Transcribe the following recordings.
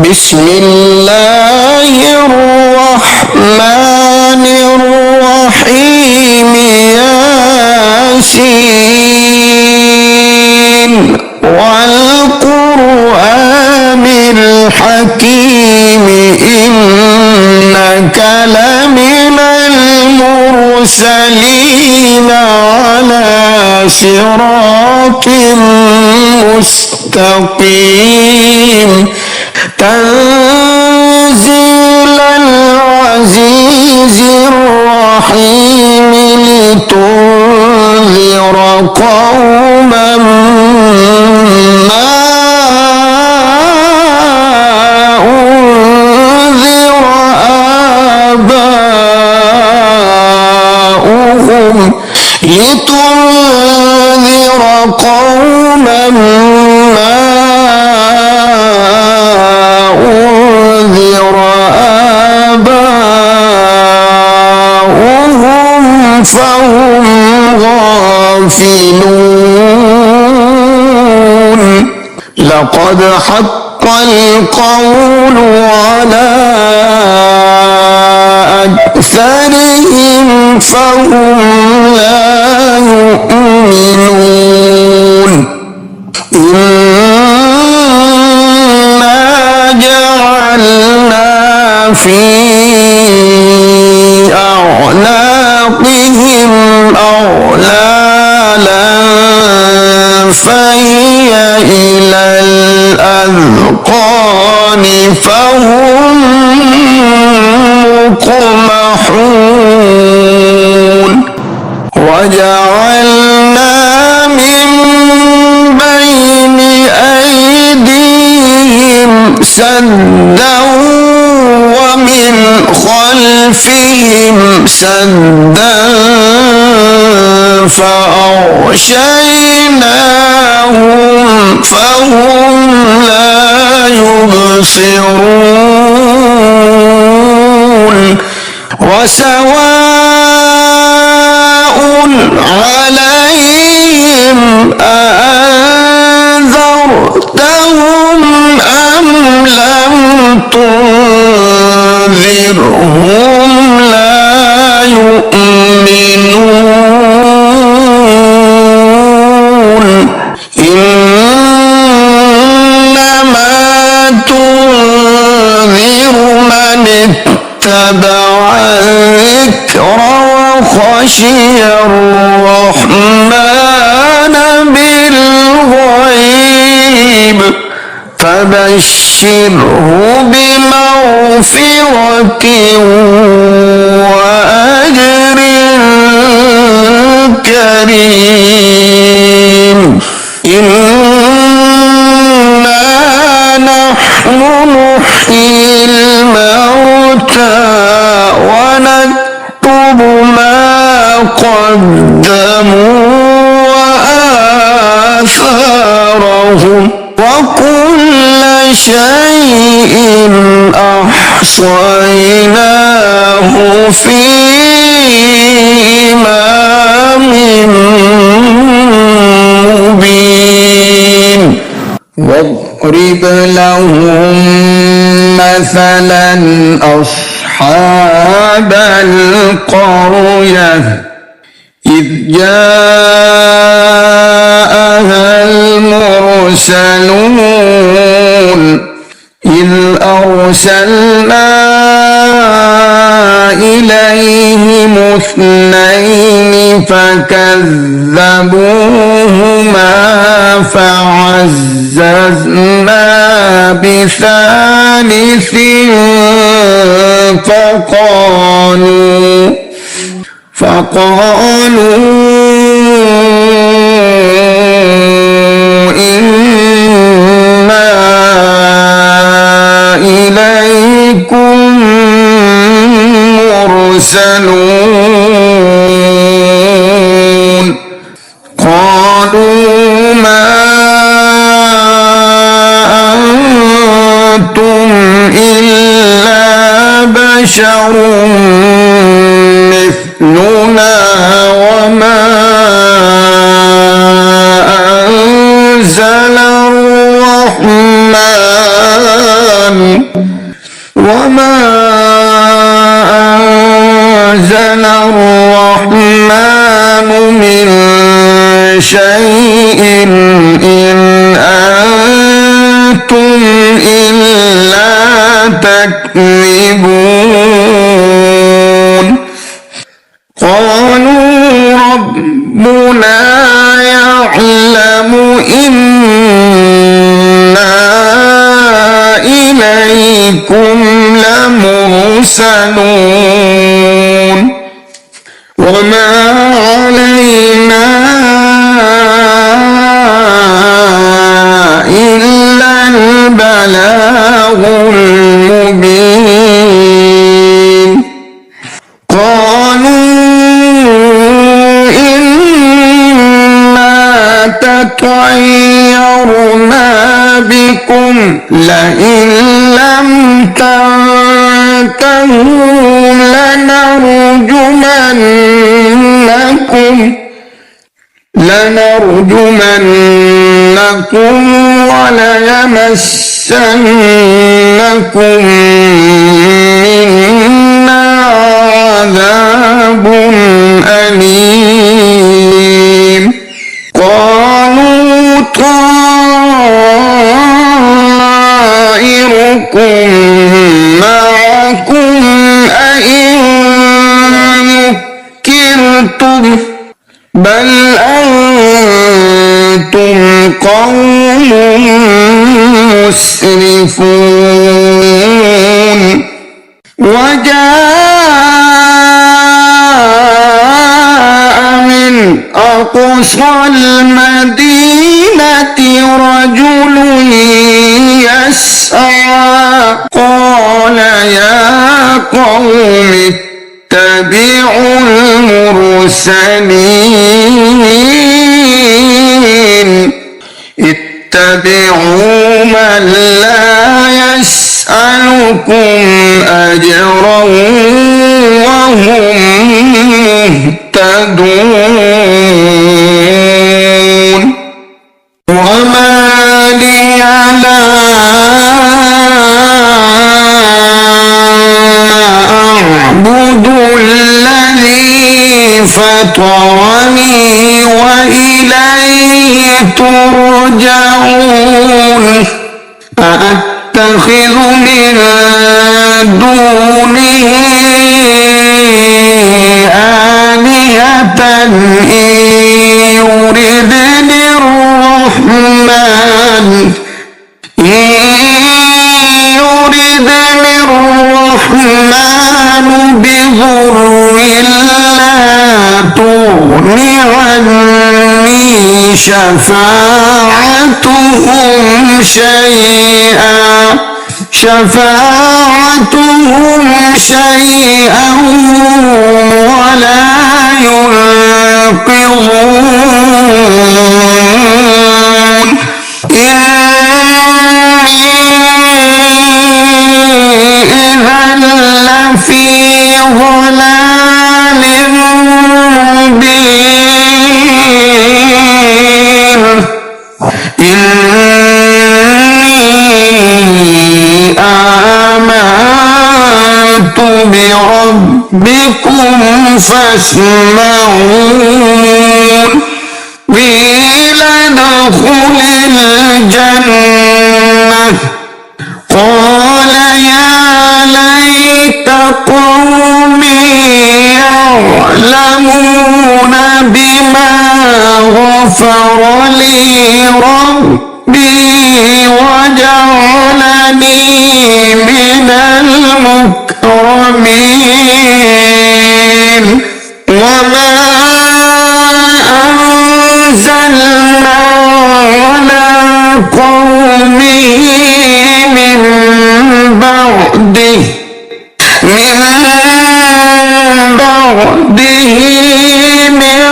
بسم الله الرحمن الرحيم ياسين والقرآن الحكيم إنك لمن المرسلين على صراط مستقيم تنزيل العزيز الرحيم لتنذر قوما ما أنذر آباؤهم لتنذر قوما ما أنذر آباؤهم فهم غافلون لقد حق القول على أكثرهم فهم لا يؤمنون إنا جعلنا في أعناقهم أغلالا فهي إلى الأذقان فهم مقمحون وجعلنا من بين أيديهم سدا ومن خلفهم سدا فأغشيناهم فهم لا يبصرون وسواء عليهم أأنذرتهم أم لم تنذرهم لا يؤمنون إنما تنذر من اتبع الذكر وخشي الرحمن بالغيب فبشره بمغفرة وأجر كريم إنا نحن نحيي الموتى ونكتب ما قدموا وآثارهم وكل شيء أحصيناه في إمام مبين واضرب لهم مثلا أصحاب القرية إذ جاءها المرسلون إذ أرسلنا إليهم اثنين فكذبوهما فعززنا بثالث فقالوا إنا إليكم مرسلون قالوا ما أنتم إلا بشر مثلنا وما أنزل الرحمن وما أنزل الرحمن من شيء إن أنتم إلا تكذبون قالوا ربنا يعلم إنا إليكم لمرسلون وما علينا إلا البلاغ المبين قالوا إنا تطيرنا بكم لئن لم تنتهوا لنرجمنكم وليمسنكم منا عذاب أليم قالوا طائركم معكم أئن ذكرتم بل أنتم قوم مسرفون وجاء من أقصى المدينة رجل يسعى قال يا قوم اتبعوا المرسلين اتبعوا من لا يسألكم أجرا وهم مهتدون وما لي لا أعبد الذي فطرني وإليه ترجعون أأتخذ من دونه آلهة إن يردني الرحمن بضر لا تغن عني شفاعتهم شيئا ولا ينقذون إذا لفي ضلال مبين إني آمنت بربكم فاسمعون قيل ادخل الجنة قال يا ليت قومي يعلمون بما غفر لي ربي وجعلني من المكرمين وما أنزلنا على قومه من بعده من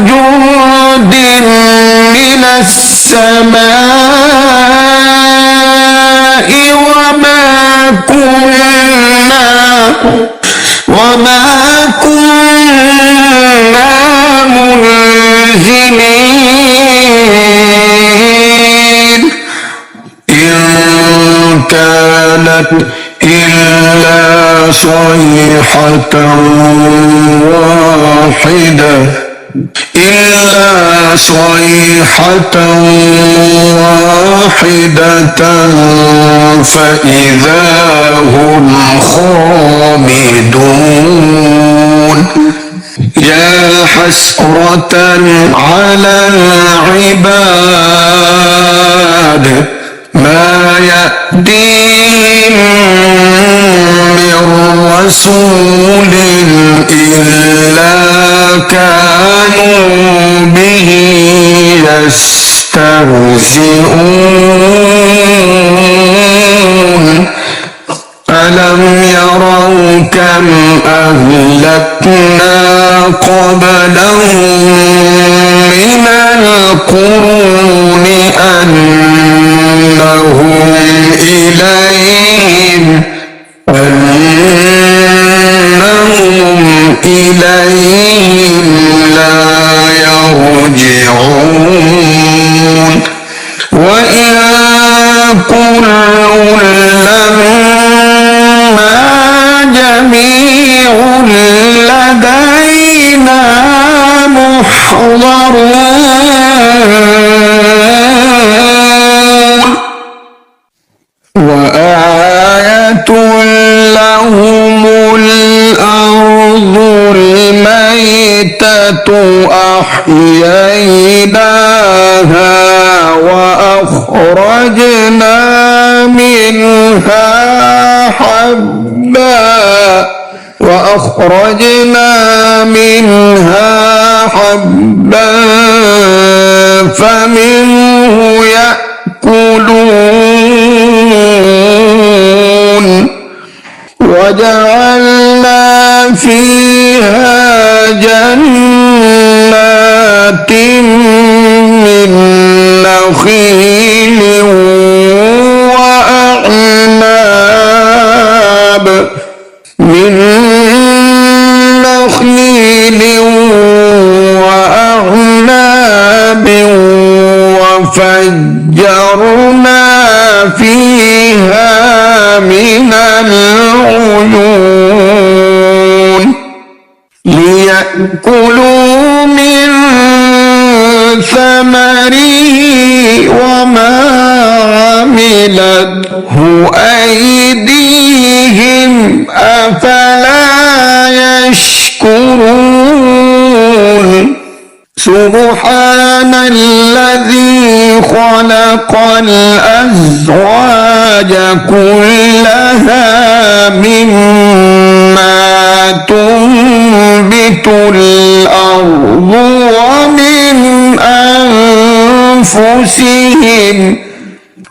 جند من السماء وما كنا منزلين إن كانت إلا صيحة واحدة فإذا هم خامدون يا حسرة على العباد ما يأتيهم من رسول إلا كانوا به يستهزئون ألم يروا كم أهلكنا قبلهم من القرون أنهم إليهم لا يرجعون وإن كل لما جميع لدينا محضرون وآية لهم الأرض الميتة أحييناها وأخرجنا منها حبا فمنه يأكلون وجعلنا فيها جنات من نخيل وأعناب وفجرنا فيها من العيون ليأكلوا من ثمره وما عملته أيديهم أفلا يشكرون سبحان الذي خلق الأزواج كلها مما تنبت الأرض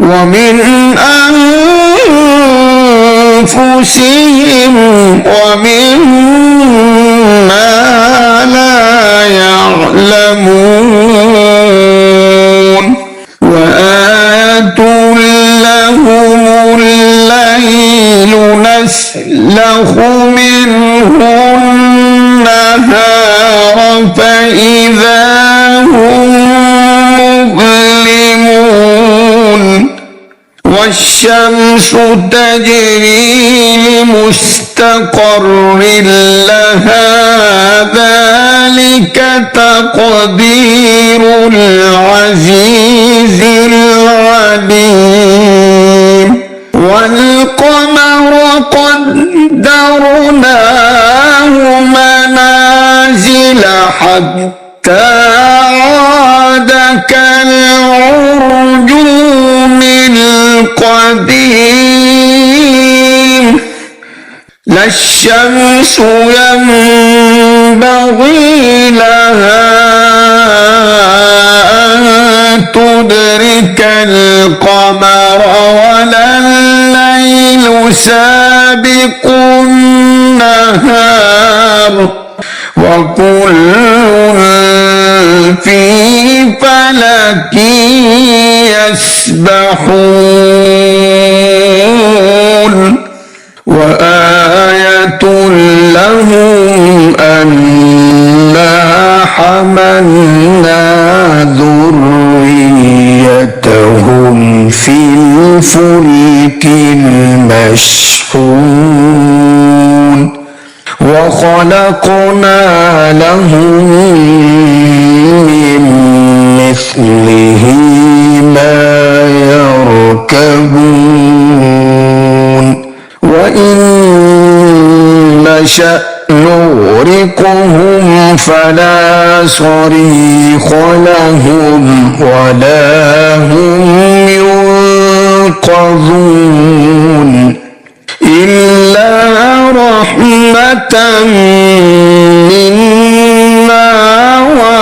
ومن أنفسهم ومما لا يعلمون وآية لهم الليل نسلخ منه النهار فإذا هم مظلمون والشمس تجري لمستقر لها ذلك تقدير العزيز العليم والقمر قدرناه منازل حتى عاد كالعرجون القديم لا الشمس ينبغي لها أن تدرك القمر ولا الليل سابق النهار وكل في فلك يسبحون وآية لهم أنا حملنا ذريتهم في الفلك المشحون وخلقنا لهم من مثله ما يركبون وإن نشأ نغرقهم فلا صريخ لهم ولا هم ينقذون إلا رحمة منا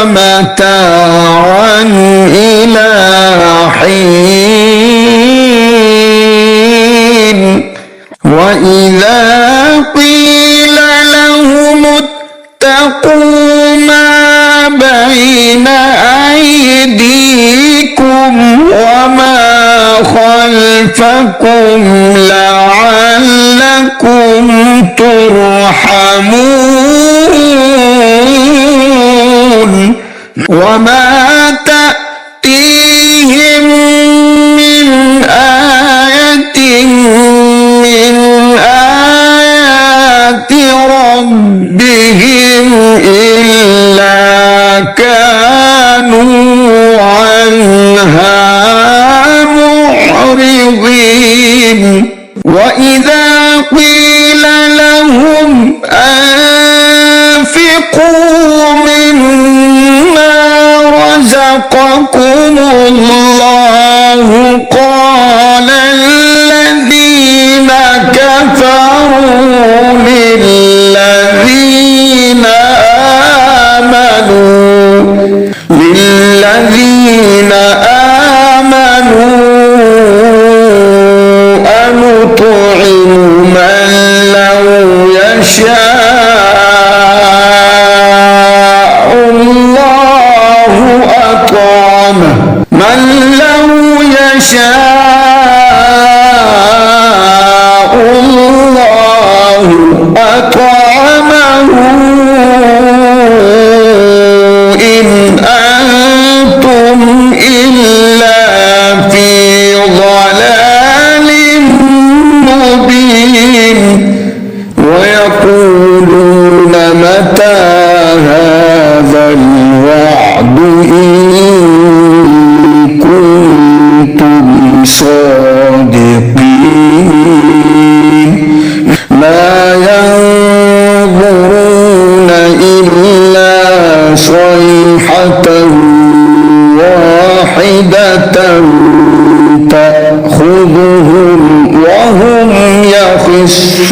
ومتاعا إلى حين وإذا قيل لهم اتقوا ما بين أيديكم وما خلفكم لعلكم ترحمون وما تأتيهم من آية من آيات ربهم إلا كانوا عنها معرضين وإذا قيل لهم أنفقوا مما رزقكم الله قال الذين كفروا للذين آمنوا أنطعم من لو يشاء الله أطعمه إن أنتم إلا في ضلال مبين ويقولون متى هذا الوعد إن كنتم صادقين ما ينظرون إلا صيحة واحدة تأخذهم وهم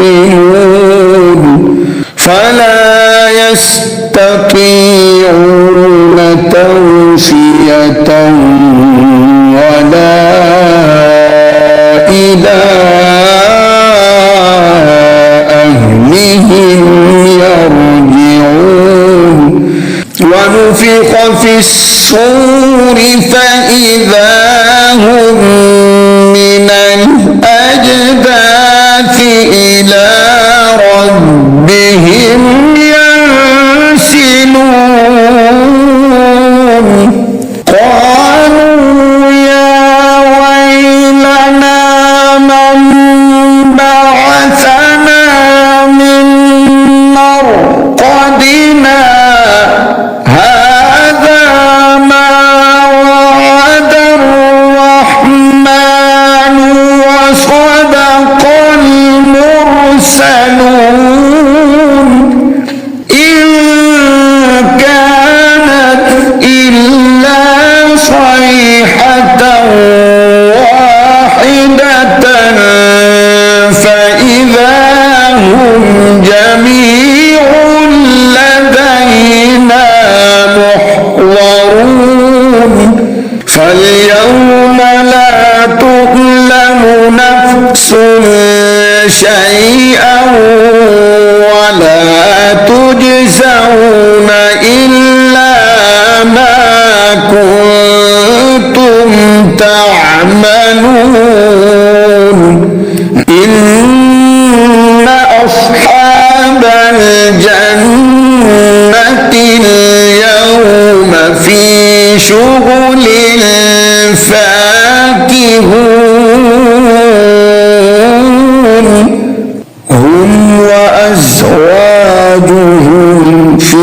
يخصمون فلا يستطيعون توصية ولا إلى أهلهم يرجعون ونفخ في الصور فإذا هم من الأجداث إلى ربهم ينسلون قالوا يا ويلنا من بعثنا من مرقدنا هذا ما وعد الرحمن وصدق المرسلون إن كانت إلا صيحة واحدة فإذا هم جميع لدينا محضرون فاليوم لا تظلم نفس شيئا ولا تجزون إلا ما كنتم تعملون إن أصحاب الجنة اليوم في شغل فاكهون وأزواجهم في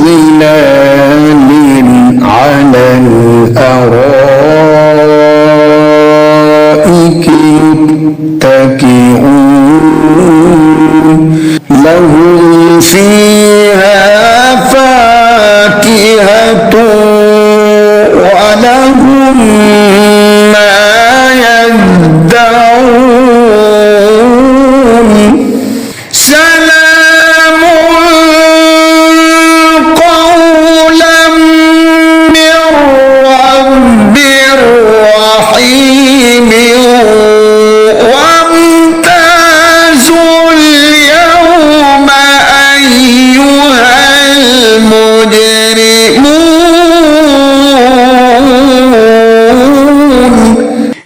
ظلال على الأرائك يتكئون لهم فيها فاكهة ولهم ما يدعون سلام قولا من رب رحيم وامتازوا اليوم أيها المجرمون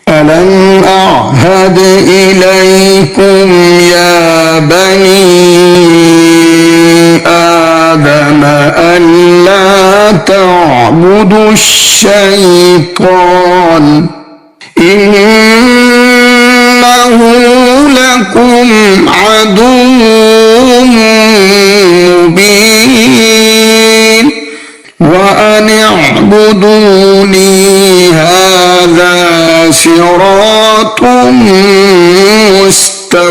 ألم أعهد إليكم يا بني آدم ألا تعبدوا الشيطان إنه لكم عدو مبين وأن اعبدوني هذا صراط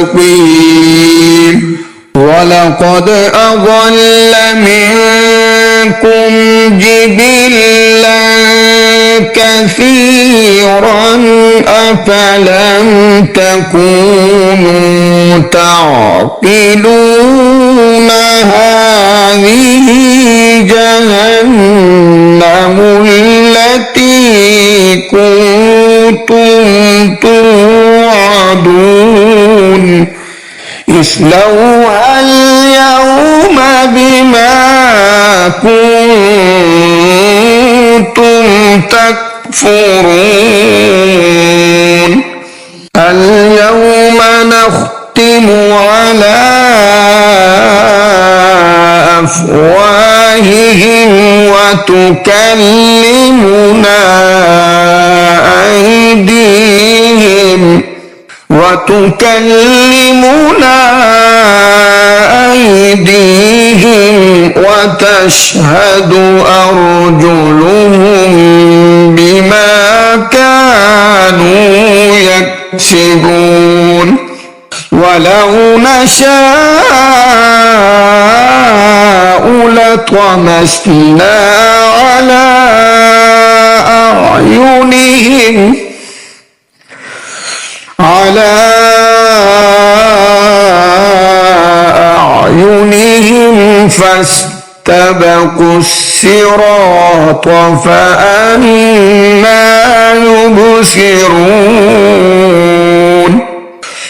مستقيم ولقد أضل منكم جبلا كثيرا أفلم تكونوا تعقلون هذه جهنم التي كنتم توعدون اصلوها اليوم بما كنتم تكفرون اليوم نختم على أفواههم وتكلمنا أيديهم وتشهد أرجلهم بما كانوا يكسبون ولو نشاء لطمسنا على أعينهم فاستبقوا الصراط فأنى يبصرون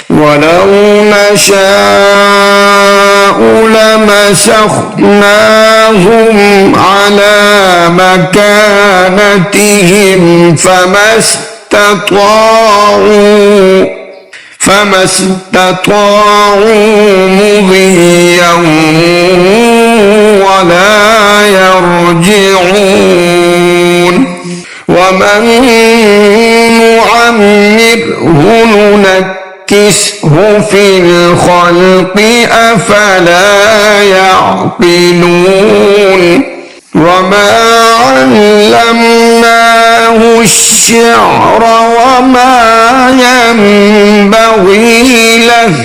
ولو نشاء لمسخناهم على مكانتهم فما استطاعوا مضيا ولا يرجعون ومن نعمره ننكسه في الخلق أفلا يعقلون وما علمناه الشعر وما ينبغي له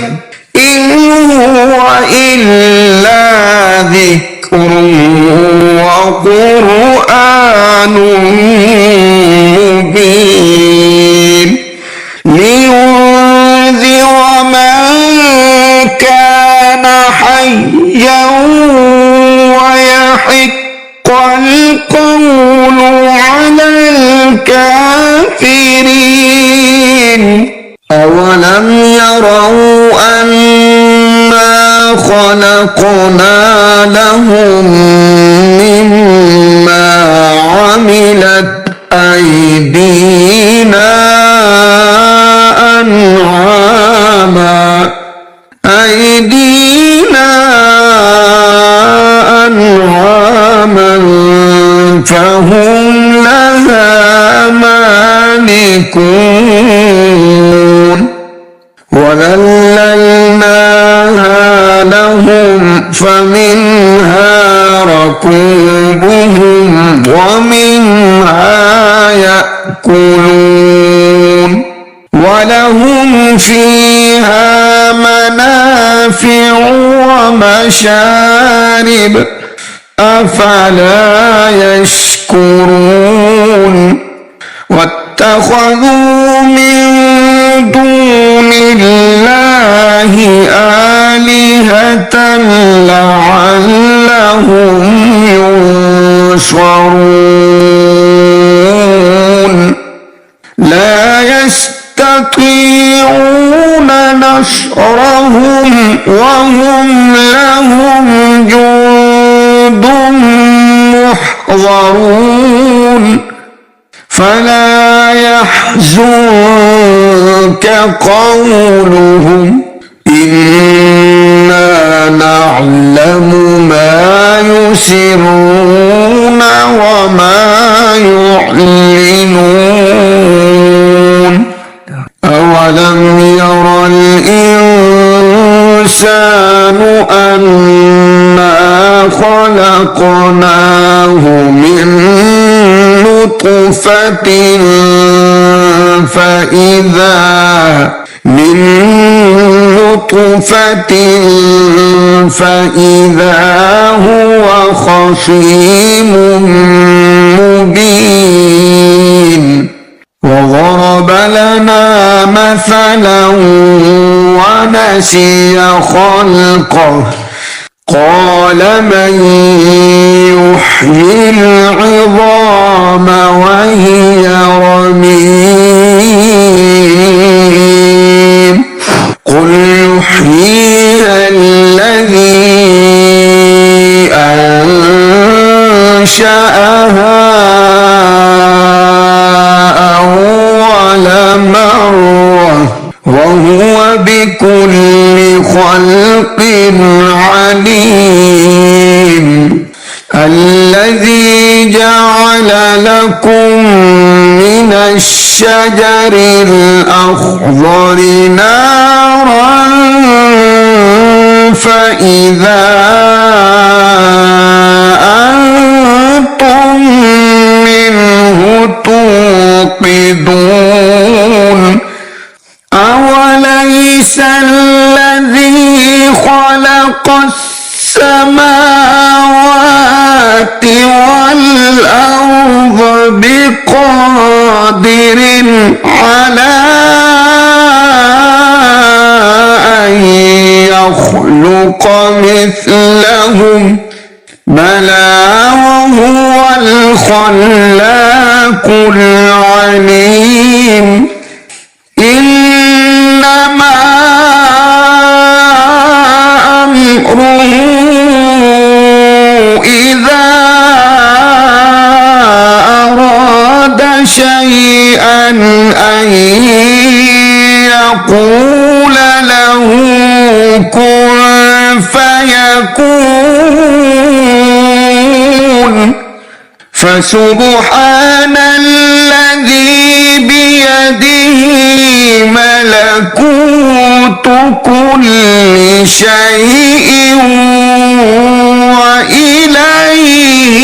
إن هو إلا ذكر وقرآن مبين لينذر من كان حيا ويحق القول على الكافرين أولم يروا أنا خلقنا لهم مما عملت أيدينا أنعاما فهم لها مالكون وذللناها لهم فمنها ركوبهم ومنها يأكلون ولهم فيها منافع ومشارب أفلا يشكرون واتخذوا من دون الله آلهة لعلهم ينصرون لا يستطيعون نصرهم وهم لهم جند محضرون فلا يحزنك قولهم إنا نعلم ما يسرون وما يعلنون أولم ير الإنسان أنا خلقناه من نطفة فإذا هو خصيم مبين وضرب لنا مثلا ونسي خلقه قال من يحيي العظام وهي رميم قل يحييها الذي أنشأها أول مرة وهو بكل خلق عليم الذي جعل لكم من الشجر الأخضر نارا فإذا أنتم منه توقدون أوليس الذي خلق السماوات والأرض بقادر على أن يخلق مثلهم بلى وهو الخلاق العليم إنما أمره إذا أراد شيئا أن يقول له كن فيكون فسبحان الذي بيده ملكوت كل شيء وإليه